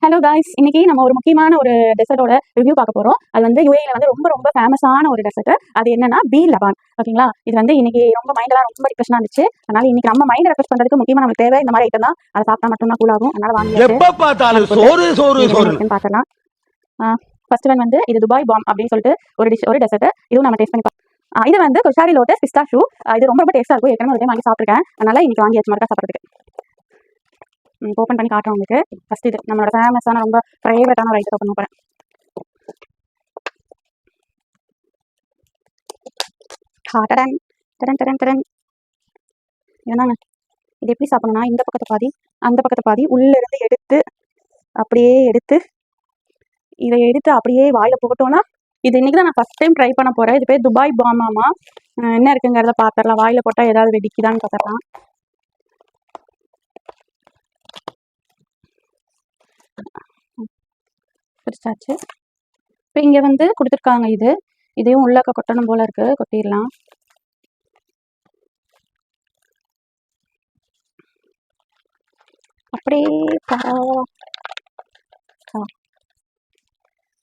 Hello guys, இன்னைக்கு நம்ம ஒரு முக்கியமான ஒரு டெசர்ட்டோட ரிவ்யூ பார்க்க போறோம். அது வந்து யுஏஇல வந்து ரொம்ப ரொம்ப ஃபேமஸான ஒரு டெசர்ட். அது என்னன்னா பீ லபான். ஓகேங்களா? இது வந்து இன்னைக்கு ரொம்ப மைண்டெல்லாம் ரொம்ப டிப்ரெஷனா இருந்துச்சு. அதனால இன்னைக்கு நம்ம மைண்ட் ரெஃப்ரெஷ் பண்றதுக்கு முக்கியமா நமக்கு தேவை இந்த மாதிரி ஐட்டம் தான். அதை சாப்பிட்டா மட்டும் தான் கூல் ஆகும். அதனால வாங்கி எப்ப பார்த்தாலும் சோறு சோறு சோறு பார்க்கலாம். ஃபர்ஸ்ட் ஒன் வந்து இது துபாய் பாம் அப்படின்னு சொல்லிட்டு ஒரு டெசர்ட். இதுவும் நம்ம டேஸ்ட் பண்ணி பார்க்கலாம். இது வந்து கொஷாரி லோட்டஸ் பிஸ்தாஷூ. இது ரொம்ப ரொம்ப டேஸ்டா இருக்கும். ஏற்கனவே ஒரு டைம் வாங்கி சாப்பிட்டுருக்கேன். அதனால இன்னைக்கு வாங்கி வச்சு மறக்கா சாப்பிட்றதுக்கு ஓப்பன் பண்ணி காட்டுறோம் உங்களுக்கு. ஃபர்ஸ்ட் இது நம்மளோட ஃபேமஸான ரொம்ப ஃபேவரட்டான ஒரு ஐட்டம் ஓப்பன் பண்ணுறேன். டடன் டடன் டடன் டடன். என்னங்க இது எப்படி சாப்பிடணும்னா, இந்த பக்கத்தை பாதி அந்த பக்கத்தை பாதி உள்ள இருந்து எடுத்து அப்படியே இதை எடுத்து அப்படியே வாயில போட்டோம்னா, இது இன்னைக்கு தான் நான் ஃபர்ஸ்ட் டைம் ட்ரை பண்ண போறேன். இது பேர் துபாய் பாமாமா. என்ன இருக்குங்கிறத பார்த்துடலாம். வாயில போட்டால் ஏதாவது வெடிக்குதான்னு பார்த்துடலாம். பிடிச்சாச்சு. இப்போ இங்கே வந்து கொடுத்துருக்காங்க. இதையும் உள்ளக்க கொட்டணும் போல இருக்கு. கொட்டிடலாம். அப்படியே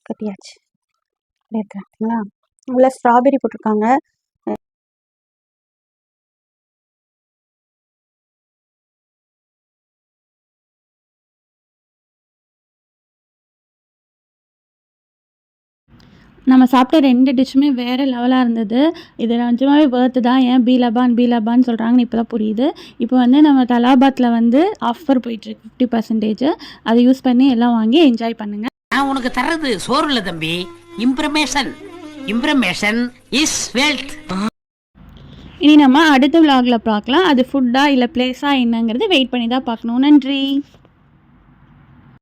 கட்டியாச்சு. அப்படி இருக்குங்களா? உள்ள ஸ்ட்ராபெரி போட்டிருக்காங்க. நம்ம சாப்பிட்ட 2 டிஷ்ஷுமே வேறு லெவலாக இருந்தது. இது நிஜமாவே வொர்த்து தான். ஏன் பீ லபான் சொல்கிறாங்கன்னு இப்போ தான் புரியுது. இப்போ வந்து நம்ம தலாபாத்தில் வந்து ஆஃபர் போயிட்டுருக்கு 50%. அதை யூஸ் பண்ணி எல்லாம் வாங்கி என்ஜாய் பண்ணுங்கள். நான் உனக்கு தர்றது சோறு இல்லை தம்பி, இம்ப்ரமேஷன் இஸ் வெல்த். இனி நம்ம அடுத்த விலாகில் பார்க்கலாம். அது ஃபுட்டா இல்லை பிளேஸா என்னங்கிறது வெயிட் பண்ணி தான் பார்க்கணும். நன்றி.